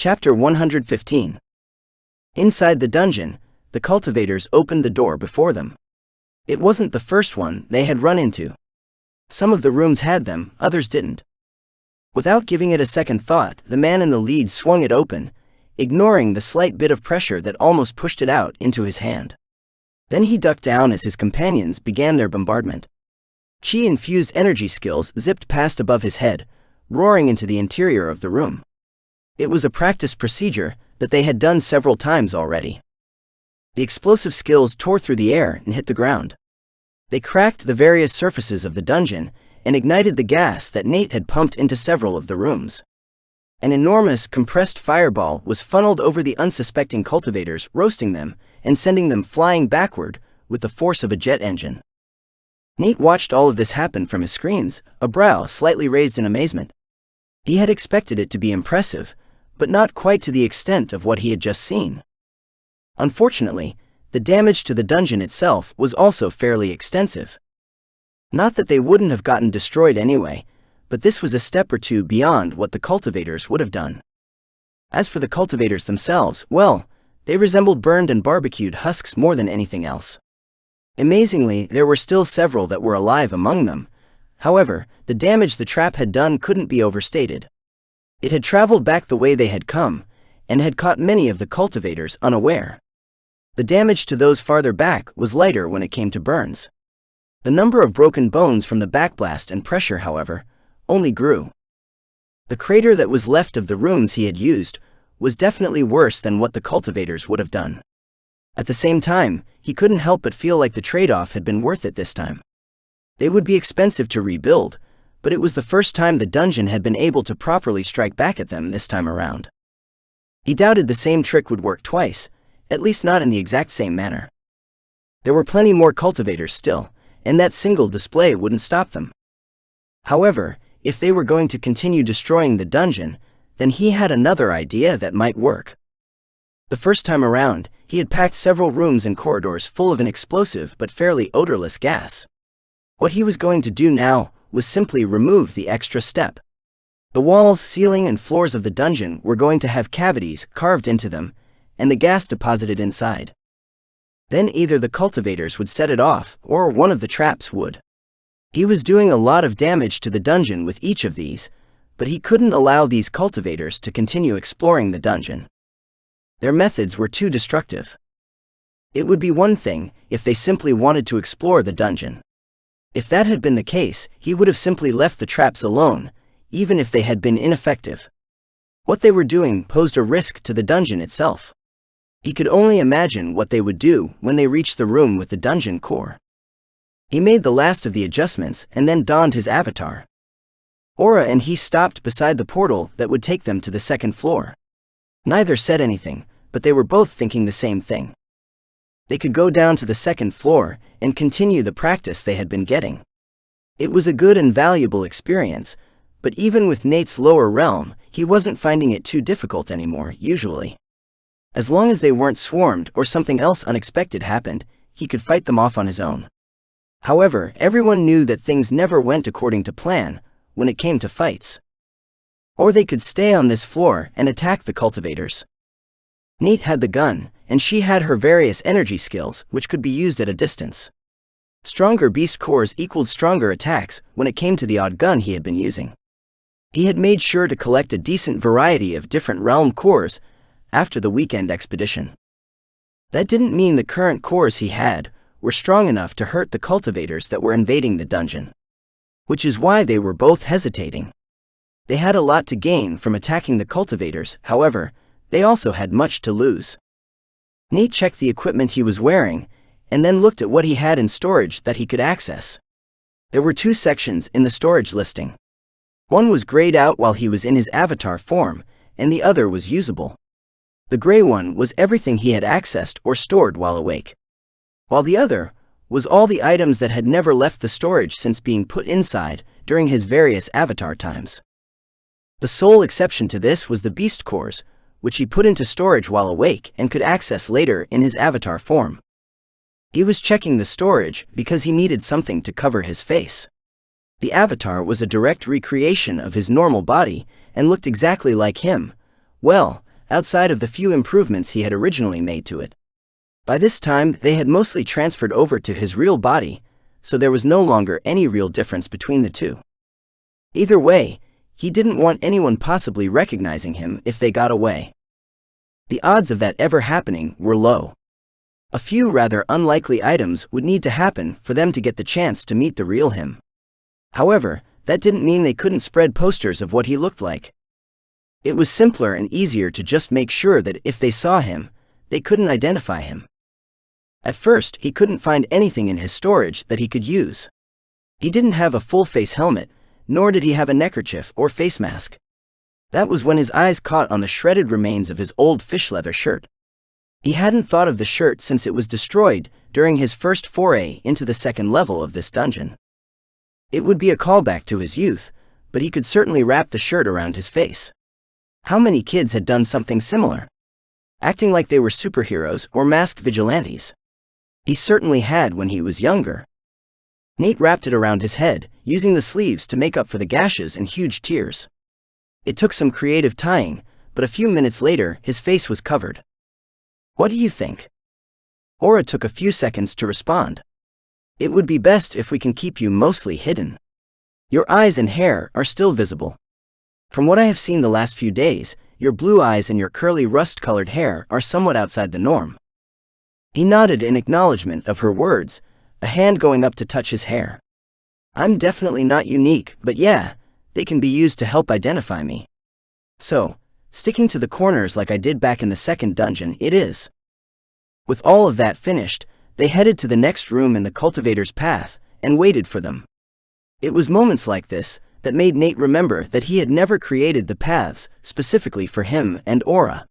Chapter 115. Inside the dungeon, the cultivators opened the door before them. It wasn't the first one they had run into. Some of the rooms had them, others didn't. Without giving it a second thought, the man in the lead swung it open, ignoring the slight bit of pressure that almost pushed it out into his hand. Then he ducked down as his companions began their bombardment. Chi-infused energy skills zipped past above his head, roaring into the interior of the room. It was a practice procedure that they had done several times already. The explosive skills tore through the air and hit the ground. They cracked the various surfaces of the dungeon and ignited the gas that Nate had pumped into several of the rooms. An enormous, compressed fireball was funneled over the unsuspecting cultivators, roasting them and sending them flying backward with the force of a jet engine. Nate watched all of this happen from his screens, a brow slightly raised in amazement. He had expected it to be impressive, but not quite to the extent of what he had just seen. Unfortunately, the damage to the dungeon itself was also fairly extensive. Not that they wouldn't have gotten destroyed anyway, but this was a step or two beyond what the cultivators would have done. As for the cultivators themselves, well, they resembled burned and barbecued husks more than anything else. Amazingly, there were still several that were alive among them. However, the damage the trap had done couldn't be overstated. It had traveled back the way they had come, and had caught many of the cultivators unaware. The damage to those farther back was lighter when it came to burns. The number of broken bones from the backblast and pressure, however, only grew. The crater that was left of the rooms he had used was definitely worse than what the cultivators would have done. At the same time, he couldn't help but feel like the trade-off had been worth it this time. They would be expensive to rebuild, but it was the first time the dungeon had been able to properly strike back at them this time around. He doubted the same trick would work twice, at least not in the exact same manner. There were plenty more cultivators still, and that single display wouldn't stop them. However, if they were going to continue destroying the dungeon, then he had another idea that might work. The first time around, he had packed several rooms and corridors full of an explosive but fairly odorless gas. What he was going to do now was simply remove the extra step. The walls, ceiling, and floors of the dungeon were going to have cavities carved into them, and the gas deposited inside. Then either the cultivators would set it off, or one of the traps would. He was doing a lot of damage to the dungeon with each of these, but he couldn't allow these cultivators to continue exploring the dungeon. Their methods were too destructive. It would be one thing if they simply wanted to explore the dungeon. If that had been the case, he would have simply left the traps alone, even if they had been ineffective. What they were doing posed a risk to the dungeon itself. He could only imagine what they would do when they reached the room with the dungeon core. He made the last of the adjustments and then donned his avatar. Aura and he stopped beside the portal that would take them to the second floor. Neither said anything, but they were both thinking the same thing. They could go down to the second floor and continue the practice they had been getting. It was a good and valuable experience, but even with Nate's lower realm, he wasn't finding it too difficult anymore, usually. As long as they weren't swarmed or something else unexpected happened, he could fight them off on his own. However, everyone knew that things never went according to plan when it came to fights. Or they could stay on this floor and attack the cultivators. Nate had the gun, and she had her various energy skills, which could be used at a distance. Stronger beast cores equaled stronger attacks when it came to the odd gun he had been using. He had made sure to collect a decent variety of different realm cores after the weekend expedition. That didn't mean the current cores he had were strong enough to hurt the cultivators that were invading the dungeon. Which is why they were both hesitating. They had a lot to gain from attacking the cultivators, however, they also had much to lose. Nate checked the equipment he was wearing, and then looked at what he had in storage that he could access. There were two sections in the storage listing. One was grayed out while he was in his avatar form, and the other was usable. The gray one was everything he had accessed or stored while awake, while the other was all the items that had never left the storage since being put inside during his various avatar times. The sole exception to this was the beast cores, which he put into storage while awake and could access later in his avatar form. He was checking the storage because he needed something to cover his face. The avatar was a direct recreation of his normal body and looked exactly like him. Well, outside of the few improvements he had originally made to it. By this time, they had mostly transferred over to his real body, so there was no longer any real difference between the two. Either way, he didn't want anyone possibly recognizing him if they got away. The odds of that ever happening were low. A few rather unlikely items would need to happen for them to get the chance to meet the real him. However, that didn't mean they couldn't spread posters of what he looked like. It was simpler and easier to just make sure that if they saw him, they couldn't identify him. At first, he couldn't find anything in his storage that he could use. He didn't have a full-face helmet, nor did he have a neckerchief or face mask. That was when his eyes caught on the shredded remains of his old fish leather shirt. He hadn't thought of the shirt since it was destroyed during his first foray into the second level of this dungeon. It would be a callback to his youth, but he could certainly wrap the shirt around his face. How many kids had done something similar? Acting like they were superheroes or masked vigilantes. He certainly had when he was younger. Nate wrapped it around his head, using the sleeves to make up for the gashes and huge tears. It took some creative tying, but a few minutes later, his face was covered. What do you think? Aura took a few seconds to respond. It would be best if we can keep you mostly hidden. Your eyes and hair are still visible. From what I have seen the last few days, your blue eyes and your curly rust-colored hair are somewhat outside the norm. He nodded in acknowledgement of her words, a hand going up to touch his hair. I'm definitely not unique, but yeah, they can be used to help identify me. So, sticking to the corners like I did back in the second dungeon, it is. With all of that finished, they headed to the next room in the cultivator's path and waited for them. It was moments like this that made Nate remember that he had never created the paths specifically for him and Aura.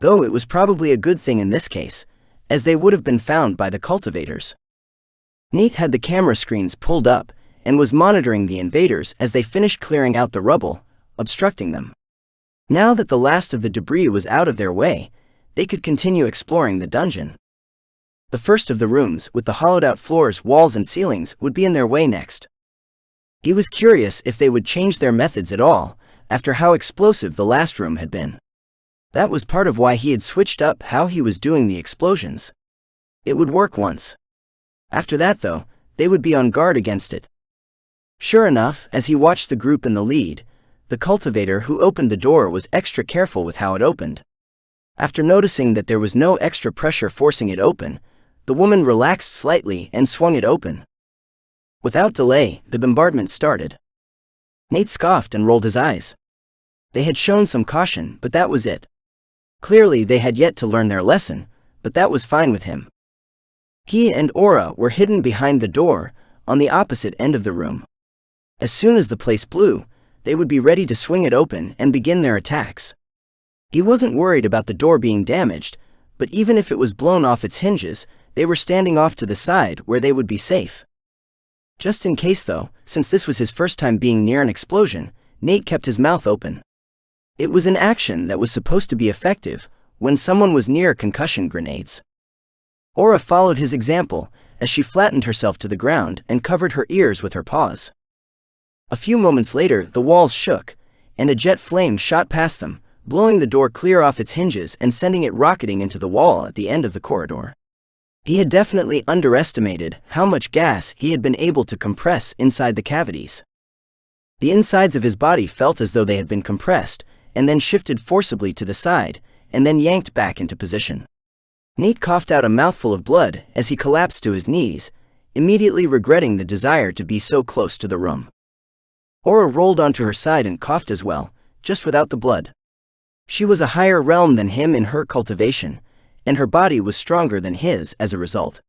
Though it was probably a good thing in this case, as they would have been found by the cultivators. Nate had the camera screens pulled up and was monitoring the invaders as they finished clearing out the rubble, obstructing them. Now that the last of the debris was out of their way, they could continue exploring the dungeon. The first of the rooms, with the hollowed-out floors, walls, and ceilings, would be in their way next. He was curious if they would change their methods at all, after how explosive the last room had been. That was part of why he had switched up how he was doing the explosions. It would work once. After that, though, they would be on guard against it. Sure enough, as he watched the group in the lead, the cultivator who opened the door was extra careful with how it opened. After noticing that there was no extra pressure forcing it open, the woman relaxed slightly and swung it open. Without delay, the bombardment started. Nate scoffed and rolled his eyes. They had shown some caution, but that was it. Clearly they had yet to learn their lesson, but that was fine with him. He and Aura were hidden behind the door, on the opposite end of the room. As soon as the place blew, they would be ready to swing it open and begin their attacks. He wasn't worried about the door being damaged, but even if it was blown off its hinges, they were standing off to the side where they would be safe. Just in case though, since this was his first time being near an explosion, Nate kept his mouth open. It was an action that was supposed to be effective when someone was near concussion grenades. Aura followed his example as she flattened herself to the ground and covered her ears with her paws. A few moments later, the walls shook, and a jet flame shot past them, blowing the door clear off its hinges and sending it rocketing into the wall at the end of the corridor. He had definitely underestimated how much gas he had been able to compress inside the cavities. The insides of his body felt as though they had been compressed, and then shifted forcibly to the side, and then yanked back into position. Nate coughed out a mouthful of blood as he collapsed to his knees, immediately regretting the desire to be so close to the room. Aura rolled onto her side and coughed as well, just without the blood. She was a higher realm than him in her cultivation, and her body was stronger than his as a result.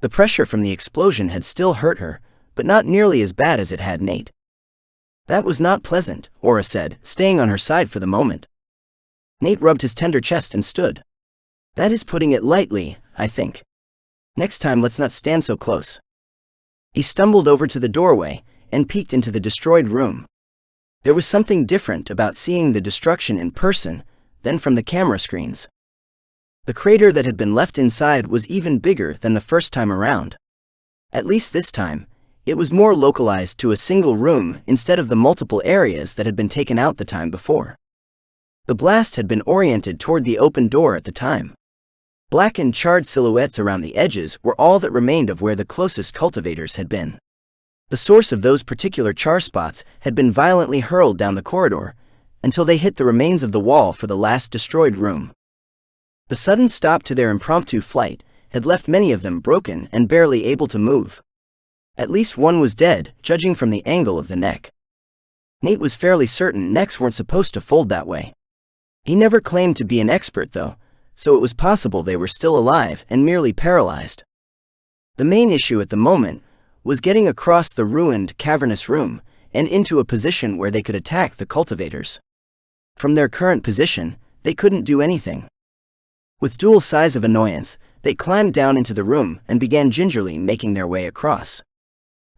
The pressure from the explosion had still hurt her, but not nearly as bad as it had Nate. That was not pleasant, Aura said, staying on her side for the moment. Nate rubbed his tender chest and stood. That is putting it lightly, I think. Next time let's not stand so close. He stumbled over to the doorway and peeked into the destroyed room. There was something different about seeing the destruction in person than from the camera screens. The crater that had been left inside was even bigger than the first time around. At least this time, it was more localized to a single room instead of the multiple areas that had been taken out the time before. The blast had been oriented toward the open door at the time. Black and charred silhouettes around the edges were all that remained of where the closest cultivators had been. The source of those particular char spots had been violently hurled down the corridor, until they hit the remains of the wall for the last destroyed room. The sudden stop to their impromptu flight had left many of them broken and barely able to move. At least one was dead, judging from the angle of the neck. Nate was fairly certain necks weren't supposed to fold that way. He never claimed to be an expert though, so it was possible they were still alive and merely paralyzed. The main issue at the moment was getting across the ruined, cavernous room and into a position where they could attack the cultivators. From their current position, they couldn't do anything. With dual sighs of annoyance, they climbed down into the room and began gingerly making their way across.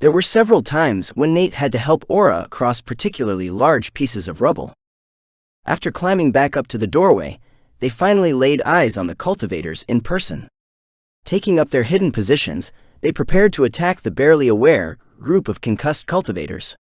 There were several times when Nate had to help Aura across particularly large pieces of rubble. After climbing back up to the doorway, they finally laid eyes on the cultivators in person. Taking up their hidden positions, they prepared to attack the barely aware group of concussed cultivators.